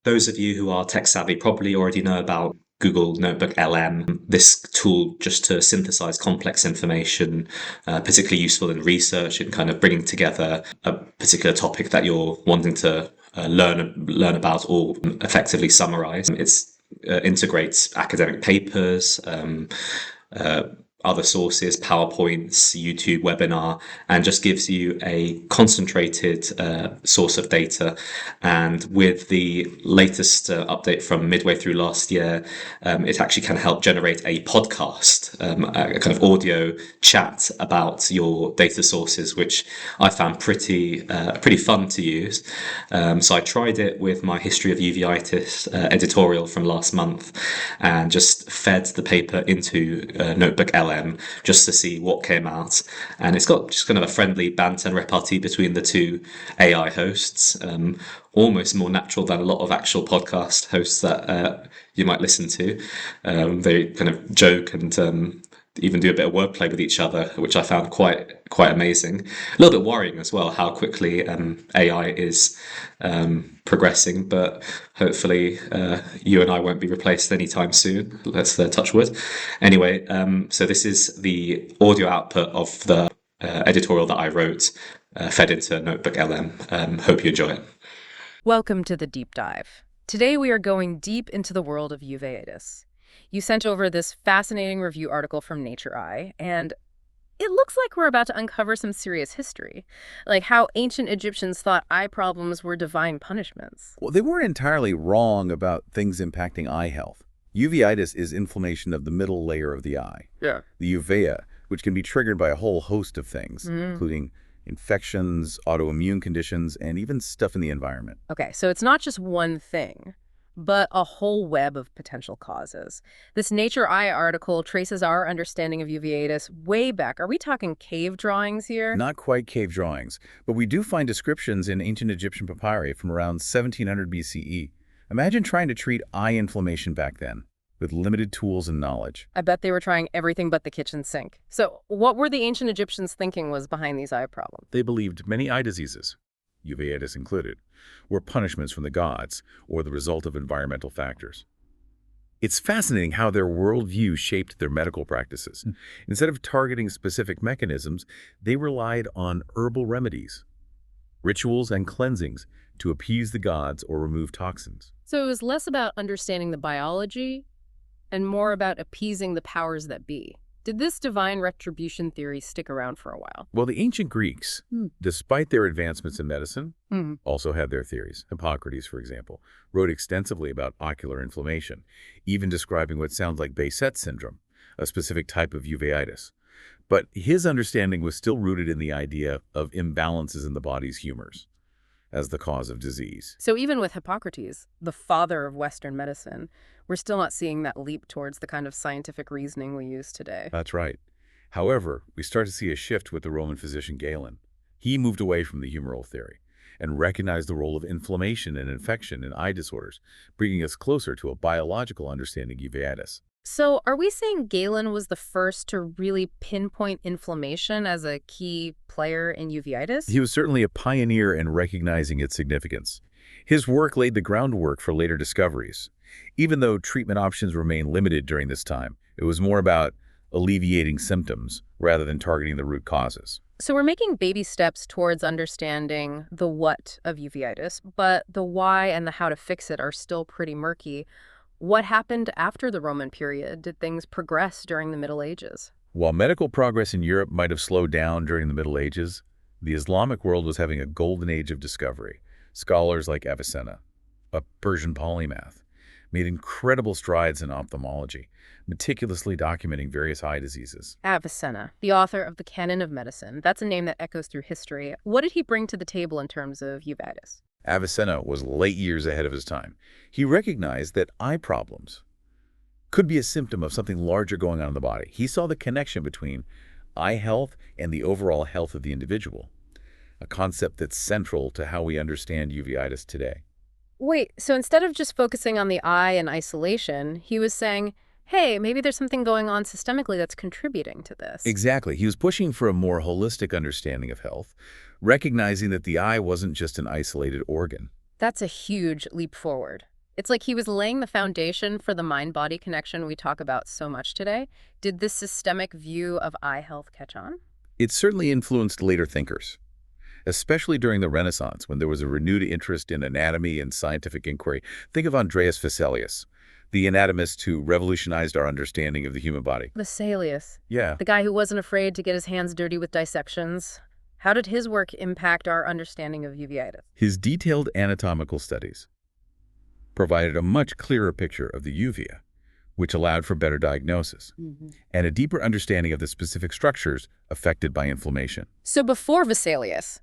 Those of you who are tech savvy probably already know about Google NotebookLM, this tool just to synthesize complex information, particularly useful in research and kind of bringing together a particular topic that you're wanting to learn about or effectively summarize. It integrates academic papers, other sources, PowerPoints, YouTube webinar, and just gives you a concentrated source of data. And with the latest update from midway through last year, it actually can help generate a podcast, a kind of audio chat about your data sources, which I found pretty fun to use. So I tried it with my History of Uveitis editorial from last month and just fed the paper into NotebookLM just to see what came out. And it's got just kind of a friendly banter and repartee between the two AI hosts, almost more natural than a lot of actual podcast hosts that you might listen to. They kind of joke and even do a bit of wordplay with each other, which I found quite amazing. A little bit worrying as well how quickly AI is progressing, but hopefully you and I won't be replaced anytime soon. Let's touch wood. Anyway, so this is the audio output of the editorial that I wrote, fed into NotebookLM. Hope you enjoy it. Welcome to the deep dive. Today we are going deep into the world of uveitis. You sent over this fascinating review article from Nature Eye, and it looks like we're about to uncover some serious history, like how ancient Egyptians thought eye problems were divine punishments. Well, they weren't entirely wrong about things impacting eye health. Uveitis is inflammation of the middle layer of the eye, the uvea, which can be triggered by a whole host of things, including infections, autoimmune conditions, and even stuff in the environment. Okay, so it's not just one thing, but a whole web of potential causes. This Nature Eye article traces our understanding of uveitis way back. Are we talking cave drawings here? Not quite cave drawings, but we do find descriptions in ancient Egyptian papyri from around 1700 BCE. Imagine trying to treat eye inflammation back then, with limited tools and knowledge. I bet they were trying everything but the kitchen sink. So what were the ancient Egyptians thinking was behind these eye problems? They believed many eye diseases, uveitis included, were punishments from the gods or the result of environmental factors. It's fascinating how their worldview shaped their medical practices. Instead of targeting specific mechanisms, they relied on herbal remedies, rituals, and cleansings to appease the gods or remove toxins. So it was less about understanding the biology and more about appeasing the powers that be. Did this divine retribution theory stick around for a while? Well, the ancient Greeks, despite their advancements in medicine, also had their theories. Hippocrates, for example, wrote extensively about ocular inflammation, even describing what sounds like Behçet syndrome, a specific type of uveitis. But his understanding was still rooted in the idea of imbalances in the body's humors as the cause of disease. So even with Hippocrates, the father of Western medicine, we're still not seeing that leap towards the kind of scientific reasoning we use today. That's right. However, we start to see a shift with the Roman physician Galen. He moved away from the humoral theory and recognized the role of inflammation and infection in eye disorders, bringing us closer to a biological understanding of uveitis. So are we saying Galen was the first to really pinpoint inflammation as a key player in uveitis? He was certainly a pioneer in recognizing its significance. His work laid the groundwork for later discoveries. Even though treatment options remained limited during this time, it was more about alleviating symptoms rather than targeting the root causes. So we're making baby steps towards understanding the what of uveitis, but the why and the how to fix it are still pretty murky. What happened after the Roman period? Did things progress during the Middle Ages? While medical progress in Europe might have slowed down during the Middle Ages, the Islamic world was having a golden age of discovery. Scholars like Avicenna, a Persian polymath, made incredible strides in ophthalmology, meticulously documenting various eye diseases. Avicenna, the author of the Canon of Medicine. That's a name that echoes through history. What did he bring to the table in terms of uveitis? Avicenna was light years ahead of his time. He recognized that eye problems could be a symptom of something larger going on in the body. He saw the connection between eye health and the overall health of the individual, a concept that's central to how we understand uveitis today. Wait, so instead of just focusing on the eye in isolation, he was saying, hey, maybe there's something going on systemically that's contributing to this. Exactly. He was pushing for a more holistic understanding of health, recognizing that the eye wasn't just an isolated organ. That's a huge leap forward. It's like he was laying the foundation for the mind-body connection we talk about so much today. Did this systemic view of eye health catch on? It certainly influenced later thinkers, especially during the Renaissance when there was a renewed interest in anatomy and scientific inquiry. Think of Andreas Vesalius, the anatomist who revolutionized our understanding of the human body. Vesalius, Yeah. the guy who wasn't afraid to get his hands dirty with dissections. How did his work impact our understanding of uveitis? His detailed anatomical studies provided a much clearer picture of the uvea, which allowed for better diagnosis and a deeper understanding of the specific structures affected by inflammation. So before Vesalius,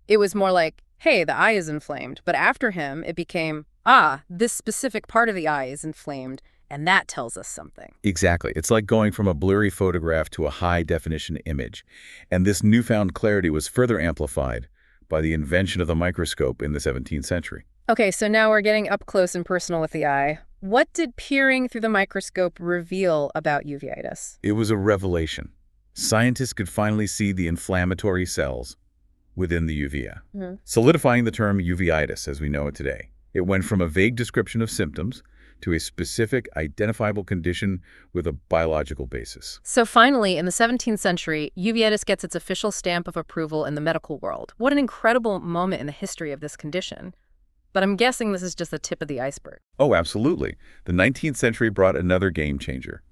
it was more like, hey, the eye is inflamed. But after him, it became, this specific part of the eye is inflamed, and that tells us something. Exactly. It's like going from a blurry photograph to a high-definition image. And this newfound clarity was further amplified by the invention of the microscope in the 17th century. Okay, so now we're getting up close and personal with the eye. What did peering through the microscope reveal about uveitis? It was a revelation. Scientists could finally see the inflammatory cells within the uvea, solidifying the term uveitis as we know it today. It went from a vague description of symptoms to a specific, identifiable condition with a biological basis. So finally, in the 17th century, uveitis gets its official stamp of approval in the medical world. What an incredible moment in the history of this condition. But I'm guessing this is just the tip of the iceberg. Oh, absolutely. The 19th century brought another game changer,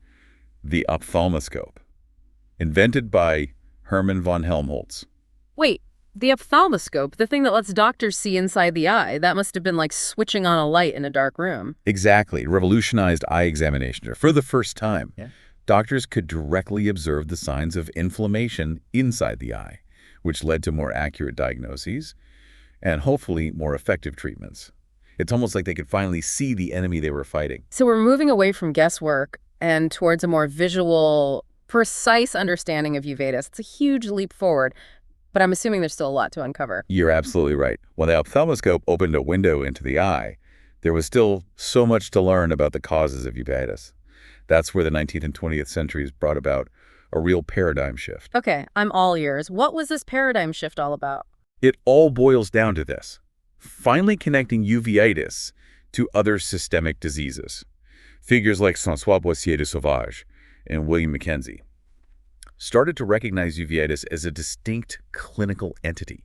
the ophthalmoscope, invented by Hermann von Helmholtz. Wait, the ophthalmoscope, the thing that lets doctors see inside the eye, that must have been like switching on a light in a dark room. Exactly. It revolutionized eye examination. For the first time, doctors could directly observe the signs of inflammation inside the eye, which led to more accurate diagnoses and hopefully more effective treatments. It's almost like they could finally see the enemy they were fighting. So we're moving away from guesswork and towards a more visual, precise understanding of uveitis. It's a huge leap forward, but I'm assuming there's still a lot to uncover. You're absolutely right. When the ophthalmoscope opened a window into the eye, there was still so much to learn about the causes of uveitis. That's where the 19th and 20th centuries brought about a real paradigm shift. Okay, I'm all ears. What was this paradigm shift all about? It all boils down to this: finally connecting uveitis to other systemic diseases. Figures like François Boissier de Sauvage and William Mackenzie started to recognize uveitis as a distinct clinical entity,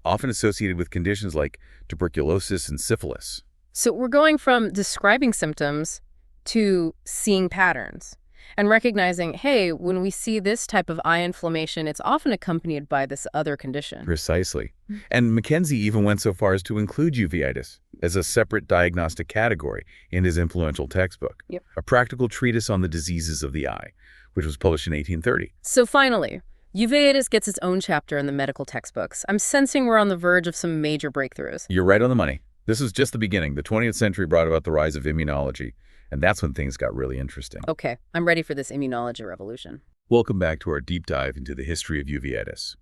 often associated with conditions like tuberculosis and syphilis. So we're going from describing symptoms to seeing patterns and recognizing, hey, when we see this type of eye inflammation, it's often accompanied by this other condition. Precisely. And Mackenzie even went so far as to include uveitis as a separate diagnostic category in his influential textbook, a practical treatise on the diseases of the eye, which was published in 1830. So finally, uveitis gets its own chapter in the medical textbooks. I'm sensing we're on the verge of some major breakthroughs. You're right on the money. This is just the beginning. The 20th century brought about the rise of immunology, and that's when things got really interesting. Okay, I'm ready for this immunology revolution. Welcome back to our deep dive into the history of uveitis.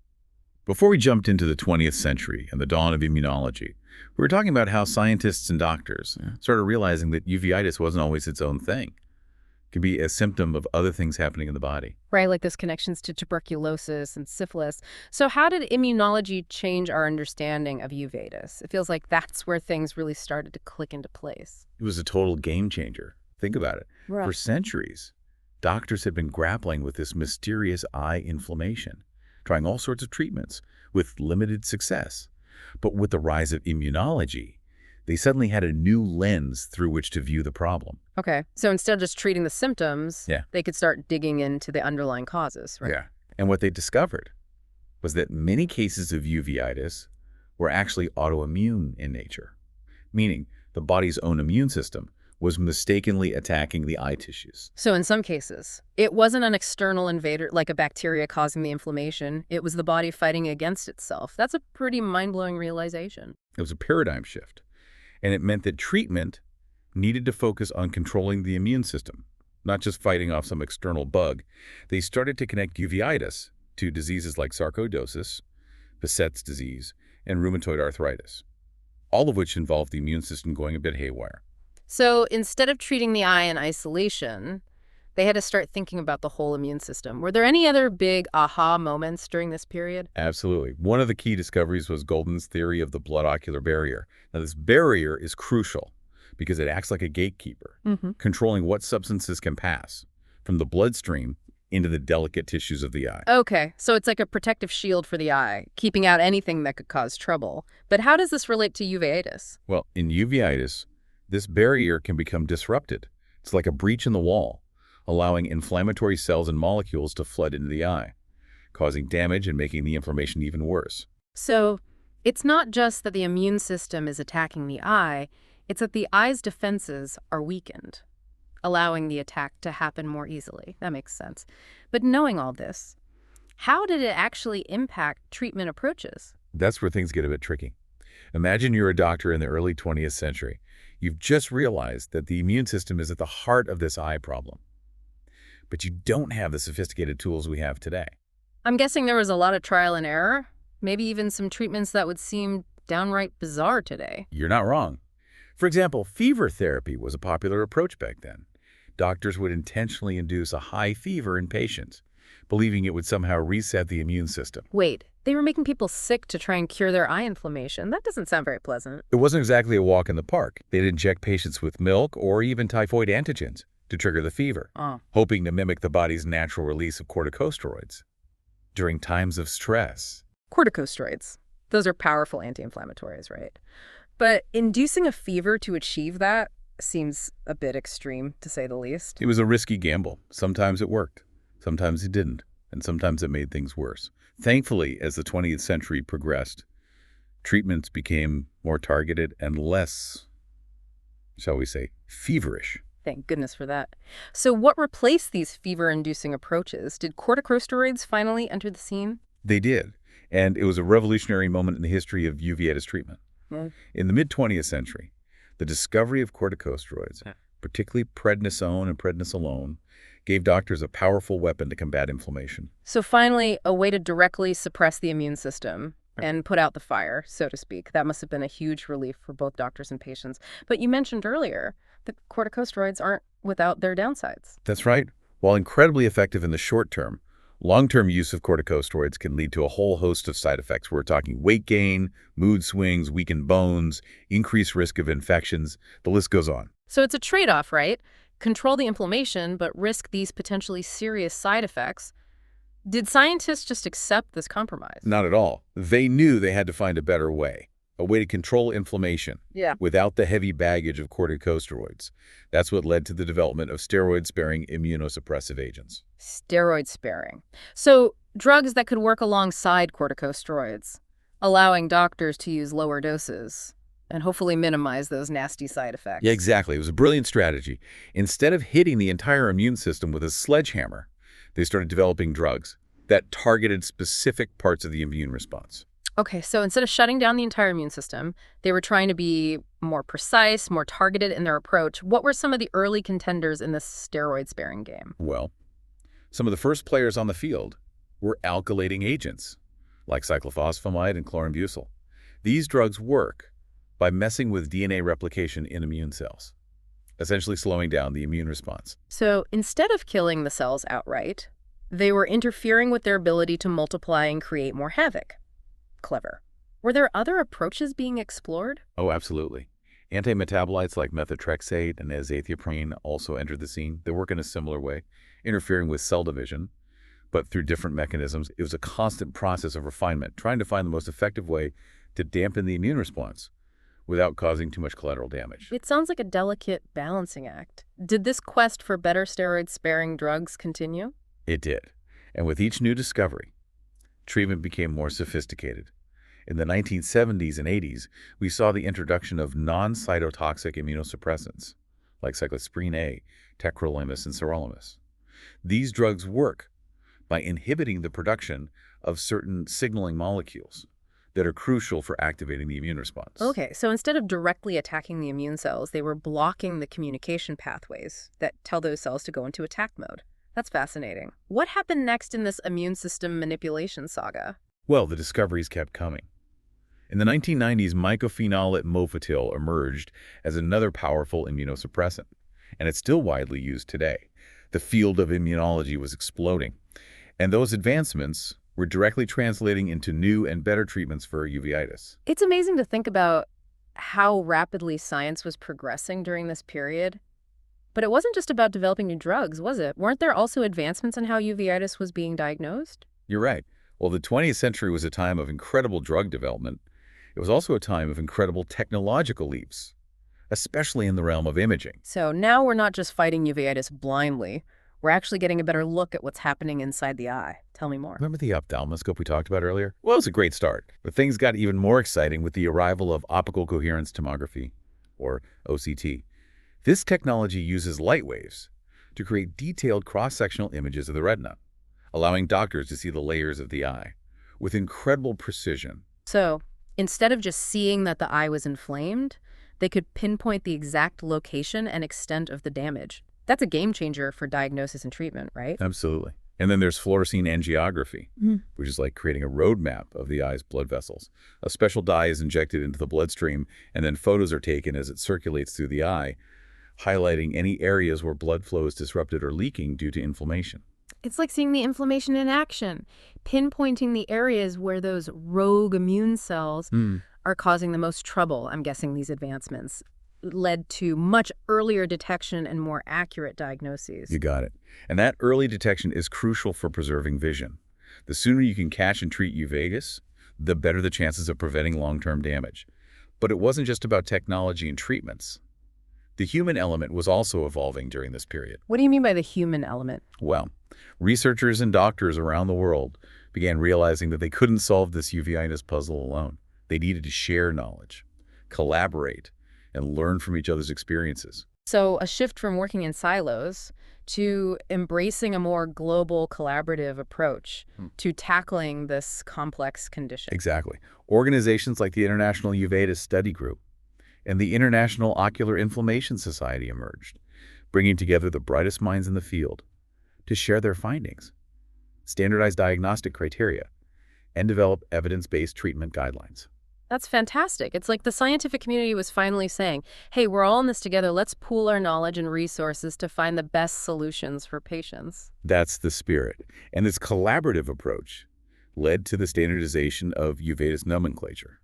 Before we jumped into the 20th century and the dawn of immunology, we were talking about how scientists and doctors started realizing that uveitis wasn't always its own thing. It could be a symptom of other things happening in the body. Right, like this connections to tuberculosis and syphilis. So how did immunology change our understanding of uveitis? It feels like that's where things really started to click into place. It was a total game changer. Think about it. Right. For centuries, doctors had been grappling with this mysterious eye inflammation, trying all sorts of treatments with limited success. But with the rise of immunology, they suddenly had a new lens through which to view the problem. Okay, so instead of just treating the symptoms, they could start digging into the underlying causes, right? Yeah. And what they discovered was that many cases of uveitis were actually autoimmune in nature, meaning the body's own immune system was mistakenly attacking the eye tissues. So in some cases, it wasn't an external invader like a bacteria causing the inflammation. It was the body fighting against itself. That's a pretty mind-blowing realization. It was a paradigm shift. And it meant that treatment needed to focus on controlling the immune system, not just fighting off some external bug. They started to connect uveitis to diseases like sarcoidosis, Behçet's disease, and rheumatoid arthritis, all of which involved the immune system going a bit haywire. So instead of treating the eye in isolation, they had to start thinking about the whole immune system. Were there any other big aha moments during this period? Absolutely. One of the key discoveries was Golden's theory of the blood-ocular barrier. Now, this barrier is crucial because it acts like a gatekeeper, controlling what substances can pass from the bloodstream into the delicate tissues of the eye. Okay, so it's like a protective shield for the eye, keeping out anything that could cause trouble. But how does this relate to uveitis? Well, in uveitis, this barrier can become disrupted. It's like a breach in the wall, allowing inflammatory cells and molecules to flood into the eye, causing damage and making the inflammation even worse. So it's not just that the immune system is attacking the eye, it's that the eye's defenses are weakened, allowing the attack to happen more easily. That makes sense. But knowing all this, how did it actually impact treatment approaches? That's where things get a bit tricky. Imagine you're a doctor in the early 20th century. You've just realized that the immune system is at the heart of this eye problem. But you don't have the sophisticated tools we have today. I'm guessing there was a lot of trial and error, maybe even some treatments that would seem downright bizarre today. You're not wrong. For example, fever therapy was a popular approach back then. Doctors would intentionally induce a high fever in patients, believing it would somehow reset the immune system. Wait, they were making people sick to try and cure their eye inflammation. That doesn't sound very pleasant. It wasn't exactly a walk in the park. They'd inject patients with milk or even typhoid antigens to trigger the fever, hoping to mimic the body's natural release of corticosteroids during times of stress. Corticosteroids. Those are powerful anti-inflammatories, right? But inducing a fever to achieve that seems a bit extreme, to say the least. It was a risky gamble. Sometimes it worked, sometimes it didn't, and sometimes it made things worse. Thankfully, as the 20th century progressed, treatments became more targeted and less, shall we say, feverish. Thank goodness for that. So what replaced these fever-inducing approaches? Did corticosteroids finally enter the scene? They did, and it was a revolutionary moment in the history of uveitis treatment. In the mid-20th century, the discovery of corticosteroids, particularly prednisone and prednisolone, gave doctors a powerful weapon to combat inflammation. So finally, a way to directly suppress the immune system and put out the fire, so to speak. That must have been a huge relief for both doctors and patients. But you mentioned earlier that corticosteroids aren't without their downsides. That's right. While incredibly effective in the short term, long-term use of corticosteroids can lead to a whole host of side effects. We're talking weight gain, mood swings, weakened bones, increased risk of infections. The list goes on. So it's a trade-off, right? Control the inflammation, but risk these potentially serious side effects. Did scientists just accept this compromise? Not at all. They knew they had to find a better way, a way to control inflammation without the heavy baggage of corticosteroids. That's what led to the development of steroid-sparing immunosuppressive agents. Steroid-sparing. So drugs that could work alongside corticosteroids, allowing doctors to use lower doses and hopefully minimize those nasty side effects. Yeah, exactly. It was a brilliant strategy. Instead of hitting the entire immune system with a sledgehammer, they started developing drugs that targeted specific parts of the immune response. Okay, so instead of shutting down the entire immune system, they were trying to be more precise, more targeted in their approach. What were some of the early contenders in this steroid-sparing game? Well, some of the first players on the field were alkylating agents, like cyclophosphamide and chlorambucil. These drugs work by messing with DNA replication in immune cells, essentially slowing down the immune response. So instead of killing the cells outright, they were interfering with their ability to multiply and create more havoc. Clever. Were there other approaches being explored? Oh, absolutely. Antimetabolites like methotrexate and azathioprine also entered the scene. They work in a similar way, interfering with cell division, but through different mechanisms. It was a constant process of refinement, trying to find the most effective way to dampen the immune response without causing too much collateral damage. It sounds like a delicate balancing act. Did this quest for better steroid-sparing drugs continue? It did. And with each new discovery, treatment became more sophisticated. In the 1970s and 80s, we saw the introduction of non-cytotoxic immunosuppressants, like cyclosporine A, tacrolimus, and sirolimus. These drugs work by inhibiting the production of certain signaling molecules that are crucial for activating the immune response. Okay, so instead of directly attacking the immune cells, they were blocking the communication pathways that tell those cells to go into attack mode. That's fascinating. What happened next in this immune system manipulation saga? Well, the discoveries kept coming. In the 1990s, mycophenolate mofetil emerged as another powerful immunosuppressant, and it's still widely used today. The field of immunology was exploding, and those advancements were directly translating into new and better treatments for uveitis. It's amazing to think about how rapidly science was progressing during this period. But it wasn't just about developing new drugs, was it? Weren't there also advancements in how uveitis was being diagnosed? You're right. Well, the 20th century was a time of incredible drug development. It was also a time of incredible technological leaps, especially in the realm of imaging. So now we're not just fighting uveitis blindly. We're actually getting a better look at what's happening inside the eye. Tell me more. Remember the ophthalmoscope we talked about earlier? Well, it was a great start, but things got even more exciting with the arrival of optical coherence tomography, or OCT. This technology uses light waves to create detailed cross-sectional images of the retina, allowing doctors to see the layers of the eye with incredible precision. So instead of just seeing that the eye was inflamed, they could pinpoint the exact location and extent of the damage. That's a game changer for diagnosis and treatment, right? Absolutely. And then there's fluorescein angiography, which is like creating a roadmap of the eye's blood vessels. A special dye is injected into the bloodstream, and then photos are taken as it circulates through the eye, highlighting any areas where blood flow is disrupted or leaking due to inflammation. It's like seeing the inflammation in action, pinpointing the areas where those rogue immune cells are causing the most trouble. I'm guessing these advancements led to much earlier detection and more accurate diagnoses. You got it. And that early detection is crucial for preserving vision. The sooner you can catch and treat uveitis, the better the chances of preventing long-term damage. But it wasn't just about technology and treatments. The human element was also evolving during this period. What do you mean by the human element? Well, researchers and doctors around the world began realizing that they couldn't solve this uveitis puzzle alone. They needed to share knowledge, collaborate, and learn from each other's experiences. So a shift from working in silos to embracing a more global collaborative approach to tackling this complex condition. Exactly. Organizations like the International Uveitis Study Group and the International Ocular Inflammation Society emerged, bringing together the brightest minds in the field to share their findings, standardize diagnostic criteria, and develop evidence-based treatment guidelines. That's fantastic. It's like the scientific community was finally saying, hey, we're all in this together. Let's pool our knowledge and resources to find the best solutions for patients. That's the spirit. And this collaborative approach led to the standardization of uveitis nomenclature,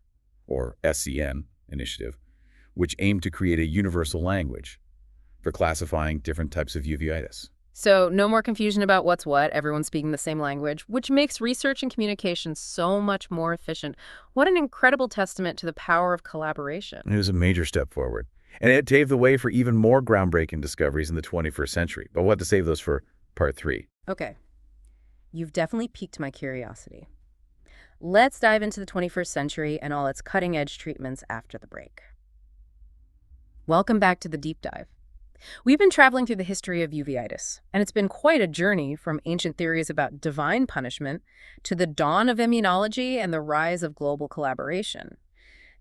or SCN initiative, which aimed to create a universal language for classifying different types of uveitis. So no more confusion about what's what, everyone's speaking the same language, which makes research and communication so much more efficient. What an incredible testament to the power of collaboration. It was a major step forward. And it paved the way for even more groundbreaking discoveries in the 21st century. But we'll have to save those for part 3. Okay. You've definitely piqued my curiosity. Let's dive into the 21st century and all its cutting-edge treatments after the break. Welcome back to the Deep Dive. We've been traveling through the history of uveitis, and it's been quite a journey from ancient theories about divine punishment to the dawn of immunology and the rise of global collaboration.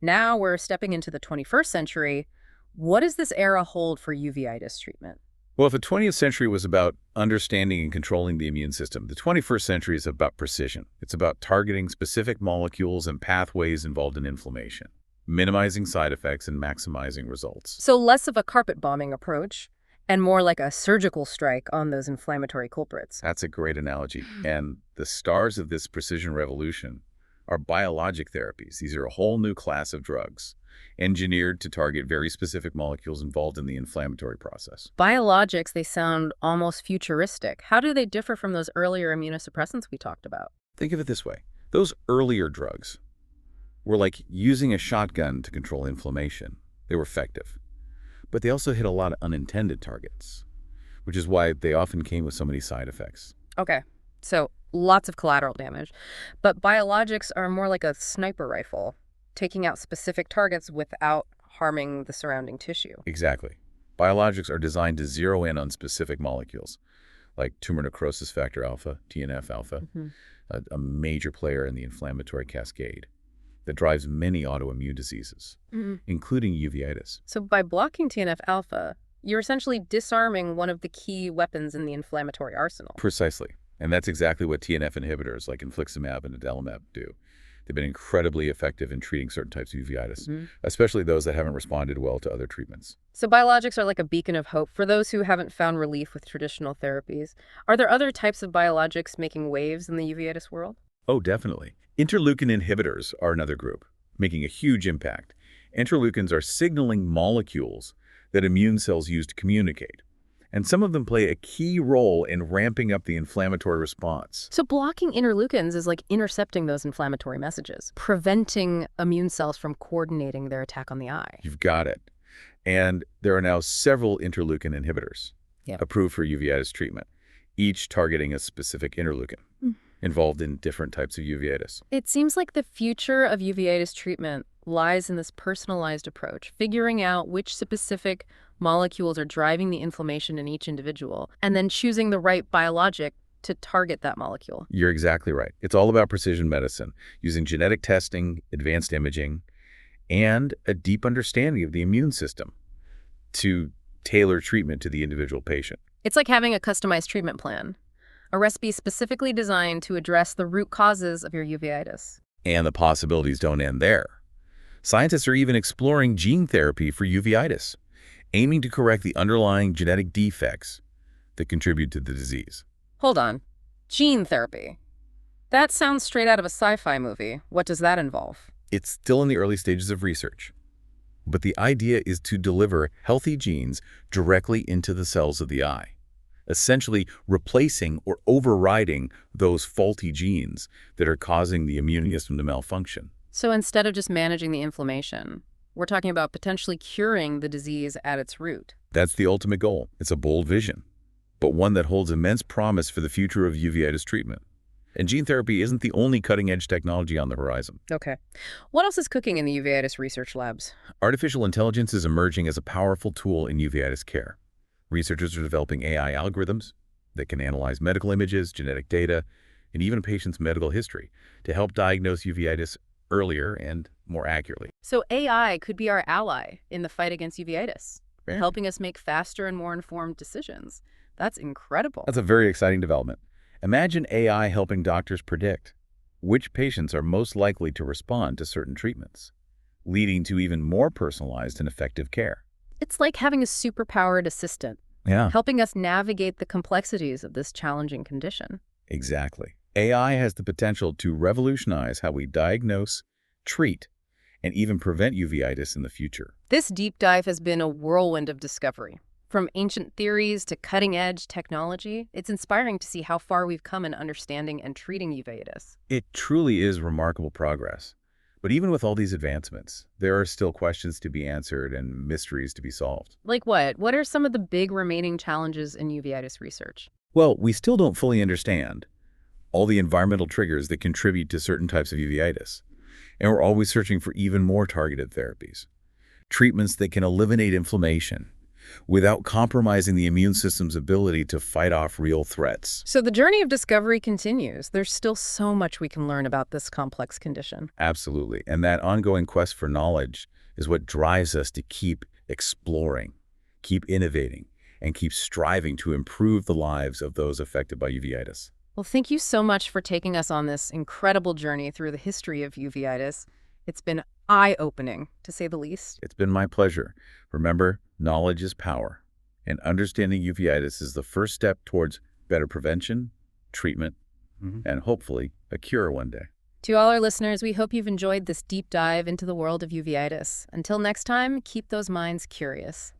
Now we're stepping into the 21st century. What does this era hold for uveitis treatment? Well, if the 20th century was about understanding and controlling the immune system, the 21st century is about precision. It's about targeting specific molecules and pathways involved in inflammation, minimizing side effects and maximizing results. So less of a carpet bombing approach and more like a surgical strike on those inflammatory culprits. That's a great analogy. And the stars of this precision revolution are biologic therapies. These are a whole new class of drugs engineered to target very specific molecules involved in the inflammatory process. Biologics, they sound almost futuristic. How do they differ from those earlier immunosuppressants we talked about? Think of it this way. Those earlier drugs were like using a shotgun to control inflammation. They were effective. But they also hit a lot of unintended targets, which is why they often came with so many side effects. Okay, so lots of collateral damage. But biologics are more like a sniper rifle, taking out specific targets without harming the surrounding tissue. Exactly. Biologics are designed to zero in on specific molecules, like tumor necrosis factor alpha, TNF-alpha, a major player in the inflammatory cascade that drives many autoimmune diseases, including uveitis. So by blocking TNF-alpha, you're essentially disarming one of the key weapons in the inflammatory arsenal. Precisely. And that's exactly what TNF inhibitors like infliximab and adalimumab do. They've been incredibly effective in treating certain types of uveitis, especially those that haven't responded well to other treatments. So biologics are like a beacon of hope for those who haven't found relief with traditional therapies. Are there other types of biologics making waves in the uveitis world? Oh, definitely. Interleukin inhibitors are another group, making a huge impact. Interleukins are signaling molecules that immune cells use to communicate, and some of them play a key role in ramping up the inflammatory response. So blocking interleukins is like intercepting those inflammatory messages, preventing immune cells from coordinating their attack on the eye. You've got it. And there are now several interleukin inhibitors approved for uveitis treatment, each targeting a specific interleukin involved in different types of uveitis. It seems like the future of uveitis treatment lies in this personalized approach, figuring out which specific molecules are driving the inflammation in each individual, and then choosing the right biologic to target that molecule. You're exactly right. It's all about precision medicine, using genetic testing, advanced imaging, and a deep understanding of the immune system to tailor treatment to the individual patient. It's like having a customized treatment plan, a recipe specifically designed to address the root causes of your uveitis. And the possibilities don't end there. Scientists are even exploring gene therapy for uveitis, aiming to correct the underlying genetic defects that contribute to the disease. Hold on. Gene therapy. That sounds straight out of a sci-fi movie. What does that involve? It's still in the early stages of research, but the idea is to deliver healthy genes directly into the cells of the eye, essentially replacing or overriding those faulty genes that are causing the immune system to malfunction. So instead of just managing the inflammation, we're talking about potentially curing the disease at its root. That's the ultimate goal. It's a bold vision, but one that holds immense promise for the future of uveitis treatment. And gene therapy isn't the only cutting-edge technology on the horizon. Okay. What else is cooking in the uveitis research labs? Artificial intelligence is emerging as a powerful tool in uveitis care. Researchers are developing AI algorithms that can analyze medical images, genetic data, and even a patient's medical history to help diagnose uveitis earlier and more accurately. So AI could be our ally in the fight against uveitis, helping us make faster and more informed decisions. That's incredible. That's a very exciting development. Imagine AI helping doctors predict which patients are most likely to respond to certain treatments, leading to even more personalized and effective care. It's like having a superpowered assistant, helping us navigate the complexities of this challenging condition. Exactly. AI has the potential to revolutionize how we diagnose, treat, and even prevent uveitis in the future. This deep dive has been a whirlwind of discovery. From ancient theories to cutting-edge technology, it's inspiring to see how far we've come in understanding and treating uveitis. It truly is remarkable progress. But even with all these advancements, there are still questions to be answered and mysteries to be solved. Like what? What are some of the big remaining challenges in uveitis research? Well, we still don't fully understand all the environmental triggers that contribute to certain types of uveitis. And we're always searching for even more targeted therapies, treatments that can eliminate inflammation without compromising the immune system's ability to fight off real threats. So the journey of discovery continues. There's still so much we can learn about this complex condition. Absolutely. And that ongoing quest for knowledge is what drives us to keep exploring, keep innovating, and keep striving to improve the lives of those affected by uveitis. Well, thank you so much for taking us on this incredible journey through the history of uveitis. It's been eye-opening, to say the least. It's been my pleasure. Remember, knowledge is power, and understanding uveitis is the first step towards better prevention, treatment, and hopefully a cure one day. To all our listeners, we hope you've enjoyed this deep dive into the world of uveitis. Until next time, keep those minds curious.